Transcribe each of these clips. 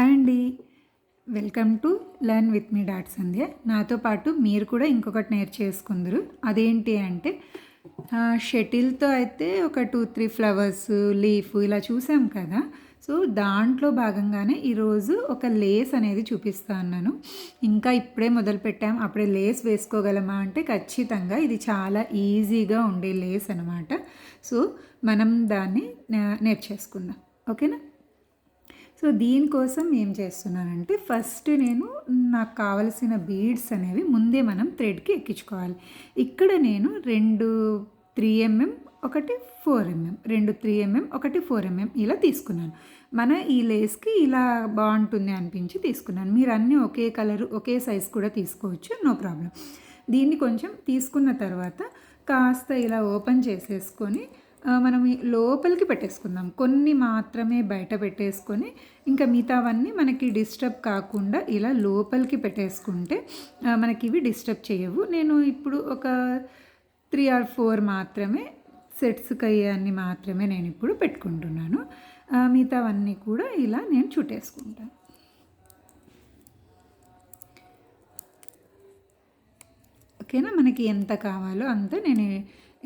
Hi అండి. Welcome to learn with me dot Sandhya. నాతో పాటు మీరు కూడా ఇంకొకటి నేర్చేసుకుందరు. అదేంటి అంటే షటిల్‌తో అయితే ఒక 2, 3 ఫ్లవర్స్, లీఫ్ ఇలా చూసాం కదా! సో, దాంట్లో భాగంగానే ఈరోజు ఒక లేస్ అనేది చూపిస్తా ఉన్నాను. ఇంకా ఇప్పుడే మొదలుపెట్టాం. అప్పుడే లేస్ వేసుకోగలమా అంటే ఖచ్చితంగా ఇది చాలా ఈజీగా ఉండే లేస్ అనమాట. సో, మనం దాన్ని నేర్చేసుకుందాం. ఓకేనా? సో, దీనికోసం ఏం చేస్తున్నానంటే ఫస్ట్ నేను నాకు కావలసిన బీడ్స్ అనేవి ముందే మనం థ్రెడ్‌కి ఎక్కించుకోవాలి. ఇక్కడ నేను 2 3 ఎంఎం, ఒకటి 4 ఎంఎం, 2 3 ఎంఎం, ఒకటి 4 ఎంఎం ఇలా తీసుకున్నాను. మన ఈ లేస్‌కి ఇలా బావుంటుంది అనిపించి తీసుకున్నాను. మీరు అన్నీ ఒకే కలరు, ఒకే సైజ్ కూడా తీసుకోవచ్చు. No problem. దీన్ని కొంచెం తీసుకున్న తర్వాత కాస్త ఇలా ఓపెన్ చేసేసుకొని మనం లోపలికి పెట్టేసుకుందాం. కొన్ని మాత్రమే బయట పెట్టేసుకొని ఇంకా మిగతావన్నీ మనకి డిస్టర్బ్ కాకుండా ఇలా లోపలికి పెట్టేసుకుంటే మనకి ఇవి డిస్టర్బ్ చేయవు. నేను ఇప్పుడు ఒక 3 or 4 మాత్రమే సెట్స్కి అయ్యేవన్నీ మాత్రమే నేను ఇప్పుడు పెట్టుకుంటున్నాను. మిగతావన్నీ కూడా ఇలా నేను చుట్టేసుకుంటాను. ఓకేనా? మనకి ఎంత కావాలో అంత నేను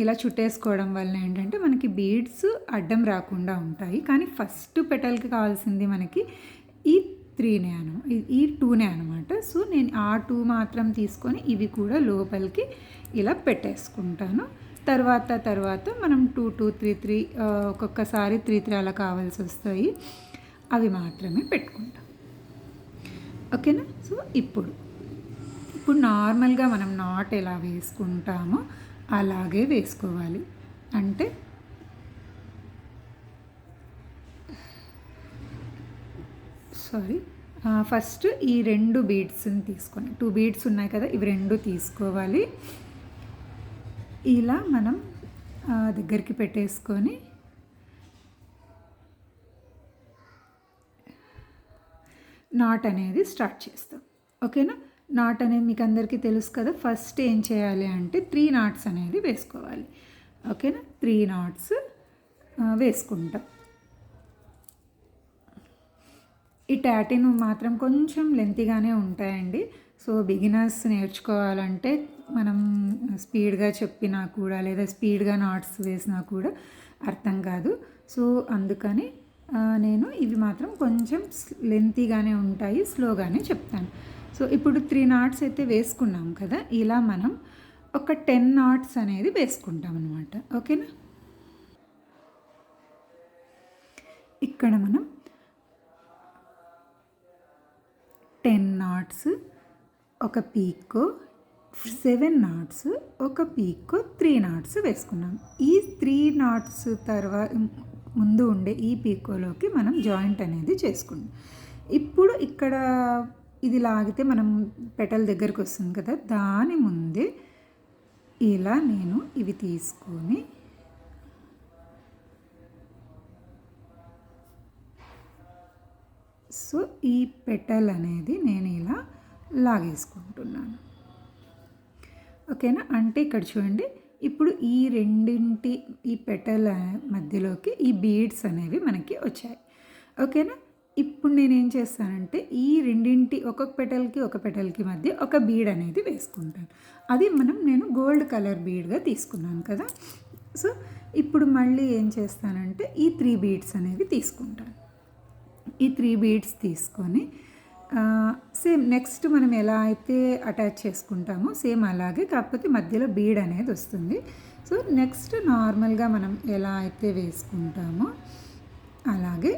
ఇలా చుట్టేసుకోవడం వల్ల ఏంటంటే మనకి బీడ్స్ అడ్డం రాకుండా ఉంటాయి. కానీ ఫస్ట్ పెటల్కి కావాల్సింది మనకి ఈ 3నే ఈ 2నే అనమాట. సో, నేను ఆ 2 మాత్రం తీసుకొని ఇవి కూడా లోపలికి ఇలా పెట్టేసుకుంటాను. తర్వాత మనం 2, 2, 3, 3 ఒక్కొక్కసారి 3, 3 అలా కావాల్సి వస్తాయి. అవి మాత్రమే పెట్టుకుంటాం. ఓకేనా? సో, ఇప్పుడు నార్మల్గా మనం నాట్ ఎలా వేసుకుంటామో అలాగే వేసుకోవాలి. అంటే ఫస్ట్ ఈ 2 బీడ్స్ని తీసుకొని 2 బీడ్స్ ఉన్నాయి కదా, ఇవి 2 తీసుకోవాలి. ఇలా మనం దగ్గరికి పెట్టేసుకొని నాట్ అనేది స్టార్ట్ చేస్తాం. ఓకేనా? నాట్ అనేది మీకు అందరికీ తెలుసు కదా. ఫస్ట్ ఏం చేయాలి అంటే 3 నాట్స్ అనేది వేసుకోవాలి. ఓకేనా? 3 నాట్స్ వేసుకుంటాం. ఈ టాటిన్ మాత్రం కొంచెం లెంతీగానే ఉంటాయండి. సో, బిగినర్స్ నేర్చుకోవాలంటే మనం స్పీడ్గా చెప్పినా కూడా లేదా స్పీడ్గా నాట్స్ వేసినా కూడా అర్థం కాదు. సో, అందుకని నేను ఇవి మాత్రం కొంచెం లెంతీగానే ఉంటాయి, స్లోగానే చెప్తాను. సో, ఇప్పుడు 3 నాట్స్ అయితే వేసుకున్నాం కదా, ఇలా మనం ఒక 10 నాట్స్ అనేది వేసుకుంటాం అనమాట. ఓకేనా? ఇక్కడ మనం 10 నాట్స్, ఒక పీకో, 7 నాట్స్, ఒక పీకో, 3 నాట్స్ వేసుకున్నాం. ఈ 3 నాట్స్ ముందు ఉండే ఈ పీకోలోకి మనం జాయింట్ అనేది చేసుకున్నాం. ఇప్పుడు ఇక్కడ ఇది లాగితే మనం పెటల్ దగ్గరికి వస్తుంది కదా, దాని ముందే ఇలా నేను ఇవి తీసుకొని సో ఈ పెటల్ అనేది నేను ఇలా లాగేసుకుంటున్నాను. ఓకేనా? అంటే ఇక్కడ చూడండి, ఇప్పుడు ఈ రెండింటి ఈ పెటల్ మధ్యలోకి ఈ బీడ్స్ అనేవి మనకి వచ్చాయి. ఓకేనా? ఇప్పుడు నేనేం చేస్తానంటే ఈ రెండింటి ఒక పెటల్కి మధ్య ఒక బీడ్ అనేది వేసుకుంటాను. అది నేను గోల్డ్ కలర్ బీడ్గా తీసుకున్నాను కదా. సో, ఇప్పుడు మళ్ళీ ఏం చేస్తానంటే ఈ 3 బీడ్స్ అనేవి తీసుకుంటాను. ఈ 3 బీడ్స్ తీసుకొని సేమ్ నెక్స్ట్ మనం ఎలా అయితే అటాచ్ చేసుకుంటామో సేమ్ అలాగే, కాకపోతే మధ్యలో బీడ్ అనేది వస్తుంది. సో, నెక్స్ట్ నార్మల్గా మనం ఎలా అయితే వేసుకుంటామో అలాగే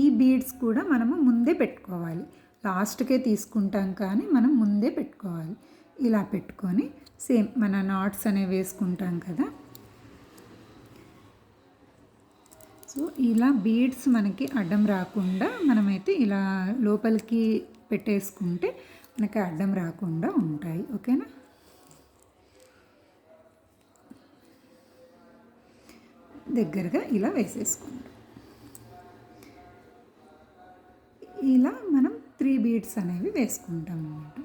ఈ బీడ్స్ కూడా మనము ముందే పెట్టుకోవాలి. లాస్ట్కే తీసుకుంటాం కానీ మనం ముందే పెట్టుకోవాలి. ఇలా పెట్టుకొని సేమ్ మన నాట్స్ అనేవి వేసుకుంటాం కదా. సో, ఇలా బీడ్స్ మనకి అడ్డం రాకుండా మనమైతే ఇలా లోపలికి పెట్టేసుకుంటే మనకి అడ్డం రాకుండా ఉంటాయి. ఓకేనా? దగ్గరగా ఇలా వేసేసుకుంటాం. ఇలా మనం 3 బీడ్స్ అనేవి వేసుకుంటాం అన్నమాట.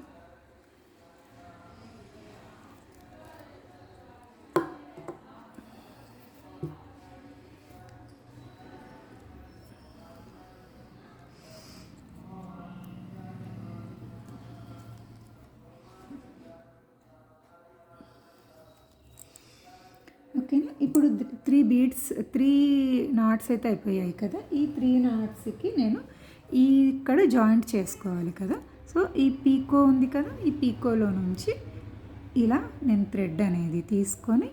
ఇప్పుడు 3 నాట్స్ అయితే అయిపోయాయి కదా. ఈ 3 నాట్స్కి నేను ఇక్కడ జాయింట్ చేసుకోవాలి కదా. సో ఈ పీకో ఉంది కదా, ఈ పీకోలో నుంచి ఇలా నేను థ్రెడ్ అనేది తీసుకొని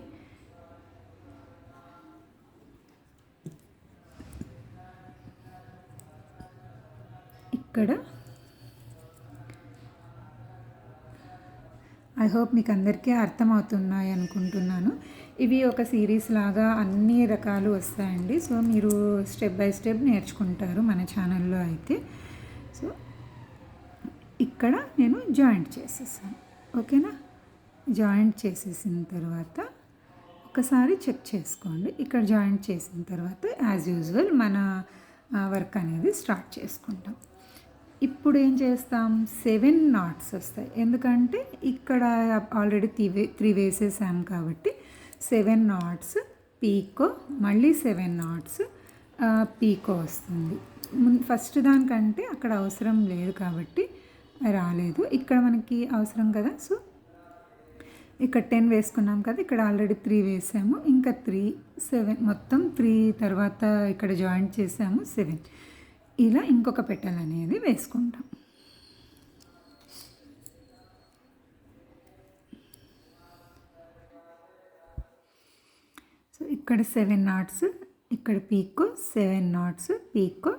ఇక్కడ ఐ హోప్ మీకు అందరికీ అర్థమవుతున్నాయి అనుకుంటున్నాను. ఇవి ఒక సిరీస్ లాగా అన్ని రకాలు వస్తాయండి. సో మీరు స్టెప్ బై స్టెప్ నేర్చుకుంటారు మన ఛానల్లో అయితే. సో ఇక్కడ నేను జాయింట్ చేసేసాను. ఓకేనా? జాయింట్ చేసేసిన తర్వాత ఒకసారి చెక్ చేసుకోండి. ఇక్కడ జాయింట్ చేసిన తర్వాత యాజ్ యూజువల్ మన వర్క్ అనేది స్టార్ట్ చేసుకుంటాం. ఇప్పుడు ఏం చేస్తాం, 7 నాట్స్ వస్తాయి. ఎందుకంటే ఇక్కడ ఆల్రెడీ 3 వేసేసాం కాబట్టి 7 నాట్స్ పీకో, మళ్ళీ 7 నాట్స్ పీకో వస్తుంది. ఫస్ట్ దానికంటే అక్కడ అవసరం లేదు కాబట్టి రాలేదు. ఇక్కడ మనకి అవసరం కదా. సో ఇక్కడ 10 వేసుకున్నాం కదా, ఇక్కడ ఆల్రెడీ 3 వేసాము, ఇంకా 3 7 మొత్తం 3 తర్వాత ఇక్కడ జాయింట్ చేసాము 7. ఇలా ఇంకొక పెటల్ అనేది వేసుకుంటాం. సో ఇక్కడ 7 నాట్స్, ఇక్కడ పీకో, 7 నాట్స్ పీకో,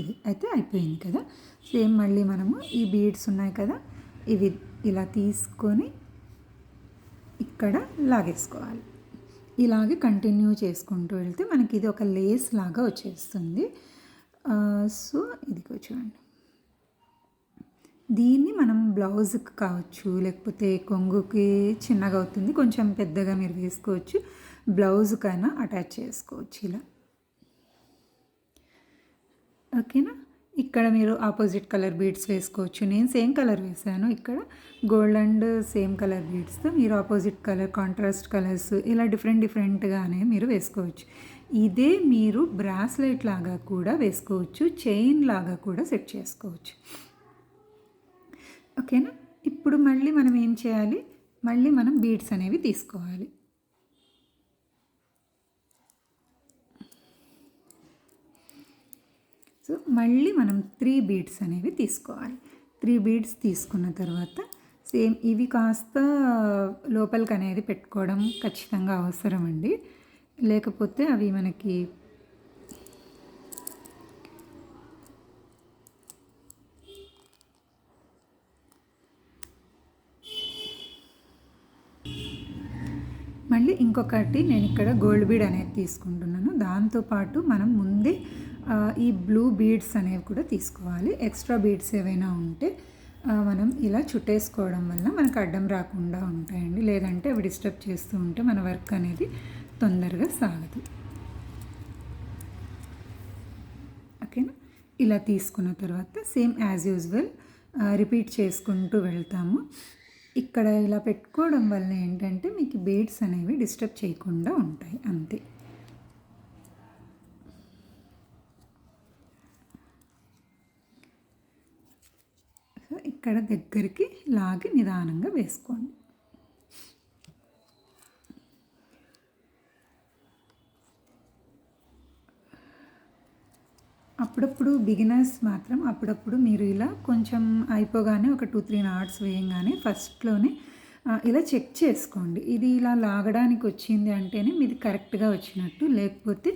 ఇది అయితే అయిపోయింది కదా. సేమ్ మళ్ళీ మనము ఈ బీడ్స్ ఉన్నాయి కదా, ఇవి ఇలా తీసుకొని ఇక్కడ లాగేసుకోవాలి. ఇలాగే కంటిన్యూ చేసుకుంటూ వెళ్తే మనకి ఇది ఒక లేస్ లాగా వచ్చేస్తుంది. సో ఇదిగో చూడండి, దీన్ని మనం బ్లౌజ్కి కావచ్చు, లేకపోతే కొంగుకి చిన్నగా అవుతుంది, కొంచెం పెద్దగా మీరు వేసుకోవచ్చు, బ్లౌజ్కైనా అటాచ్ చేసుకోవచ్చు ఇలా. ఓకేనా? ఇక్కడ మీరు ఆపోజిట్ కలర్ బీడ్స్ వేసుకోవచ్చు. నేను సేమ్ కలర్ వేసాను. ఇక్కడ గోల్డ్ అండ్ సేమ్ కలర్ బీడ్స్తో మీరు ఆపోజిట్ కలర్, కాంట్రాస్ట్ కలర్స్ ఇలా డిఫరెంట్గానే మీరు వేసుకోవచ్చు. ఇదే మీరు బ్రాస్లెట్ లాగా కూడా వేసుకోవచ్చు, చైన్ లాగా కూడా సెట్ చేసుకోవచ్చు. ఓకేనా? ఇప్పుడు మళ్ళీ మనం ఏం చేయాలి, మళ్ళీ మనం బీడ్స్ అనేవి తీసుకోవాలి. సో మళ్ళీ మనం 3 బీడ్స్ అనేవి తీసుకోవాలి. 3 బీడ్స్ తీసుకున్న తర్వాత సేమ్ ఇవి కాస్త లోపలికి అనేది పెట్టుకోవడం ఖచ్చితంగా అవసరం అండి. లేకపోతే అవి మనకి మళ్ళీ ఇంకొకటి నేను ఇక్కడ గోల్డ్ బీడ్ అనేది తీసుకుంటున్నాను. దాంతోపాటు మనం ముందే ఈ బ్లూ బీడ్స్ అనేవి కూడా తీసుకోవాలి. ఎక్స్ట్రా బీడ్స్ ఏవైనా ఉంటే మనం ఇలా చుట్టేసుకోవడం వల్ల మనకు అడ్డం రాకుండా ఉంటాయండి. లేదంటే అవి డిస్టర్బ్ చేస్తూ ఉంటే మన వర్క్ అనేది తొందరగా సాగదు. ఓకేనా? ఇలా తీసుకున్న తర్వాత సేమ్ యాజ్ యూజువల్ రిపీట్ చేసుకుంటూ వెళ్తాము. ఇక్కడ ఇలా పెట్టుకోవడం వల్ల ఏంటంటే మీకు బీడ్స్ అనేవి డిస్టర్బ్ చేయకుండా ఉంటాయి, అంతే. సో ఇక్కడ దగ్గరికి లాగి నిదానంగా వేసుకోండి. అప్పుడప్పుడు బిగినర్స్ మాత్రం అప్పుడప్పుడు మీరు ఇలా కొంచెం అయిపోగానే ఒక 2-3 నాట్స్ వేయంగానే ఫస్ట్లోనే ఇలా చెక్ చేసుకోండి. ఇది ఇలా లాగడానికి వచ్చింది అంటేనే మీది కరెక్ట్గా వచ్చినట్టు, లేకపోతే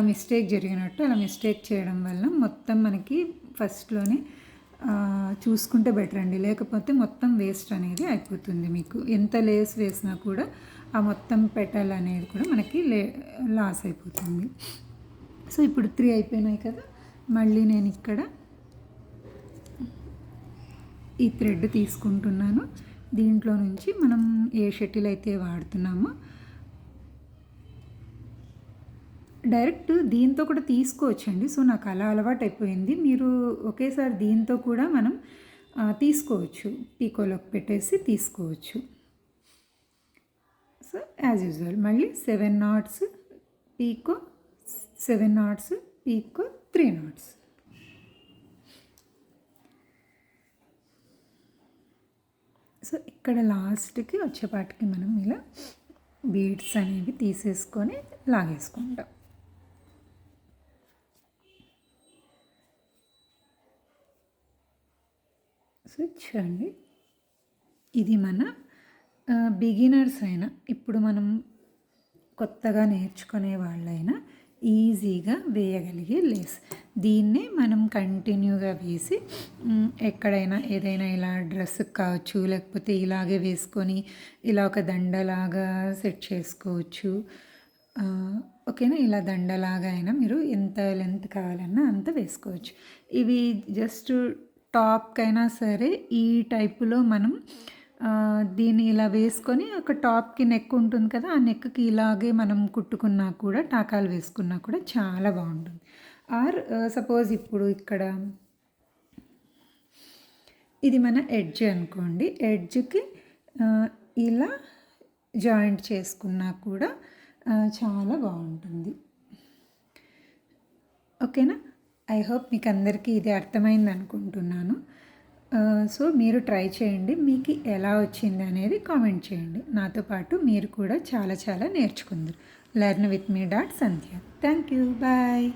మిస్టేక్ జరిగినట్టు. అలా మిస్టేక్ చేయడం వల్ల మొత్తం మనకి ఫస్ట్లోనే చూసుకుంటే బెటర్ అండి. లేకపోతే మొత్తం వేస్ట్ అనేది అయిపోతుంది. మీకు ఎంత లేస్ వేసినా కూడా ఆ మొత్తం పెటల్ అనేది కూడా మనకి లాస్ అయిపోతుంది. సో ఇప్పుడు 3 అయిపోయినాయి కదా. మళ్ళీ నేను ఇక్కడ ఈ థ్రెడ్ తీసుకుంటున్నాను. దీంట్లో నుంచి మనం ఏ షటిల్ అయితే వాడుతున్నామో డైరెక్ట్ దీంతో కూడా తీసుకోవచ్చండి. సో నాకు అలా అలవాటు అయిపోయింది. మీరు ఒకేసారి దీంతో కూడా మనం తీసుకోవచ్చు, పీకోలోకి పెట్టేసి తీసుకోవచ్చు. సో యాజ్ యూజువల్ మళ్ళీ 7 నాట్స్ పీకో, 7 నాట్స్ పీకో, 3 నాట్స్. సో ఇక్కడ లాస్ట్కి వచ్చేపాటికి మనం ఇలా బీడ్స్ అనేవి తీసేసుకొని లాగేసుకుంటాం. సో చూడండి, ఇది మన బిగినర్స్ అయినా, ఇప్పుడు మనం కొత్తగా నేర్చుకునే వాళ్ళైనా ఈజీగా వేయగలిగే లేస్. దీన్నే మనం కంటిన్యూగా వేసి ఎక్కడైనా ఏదైనా ఇలా డ్రెస్కి కావచ్చు, లేకపోతే ఇలాగే వేసుకొని ఇలా ఒక దండలాగా సెట్ చేసుకోవచ్చు. ఓకేనా, ఇలా దండలాగా అయినా మీరు ఎంత లెంత్ కావాలన్నా అంత వేసుకోవచ్చు. ఇవి జస్ట్ టాప్కైనా సరే ఈ టైపులో మనం దీన్ని ఇలా వేసుకొని ఒక టాప్కి నెక్ ఉంటుంది కదా, ఆ నెక్కి ఇలాగే మనం కుట్టుకున్నా కూడా, టాకాలు వేసుకున్నా కూడా చాలా బాగుంటుంది. ఆర్ సపోజ్ ఇప్పుడు ఇక్కడ ఇది మన ఎడ్జ్ అనుకోండి, ఎడ్జ్కి ఇలా జాయింట్ చేసుకున్నా కూడా చాలా బాగుంటుంది. ఓకేనా, ఐ హోప్ మీకు అందరికీ ఇది అర్థమైంది అనుకుంటున్నాను. సో మీరు ట్రై చేయండి, మీకు ఎలా వచ్చింది అనేది కామెంట్ చేయండి. నాతో పాటు మీరు కూడా చాలా చాలా నేర్చుకుందరు. Learn with me dot Sandhya. Thank you, bye.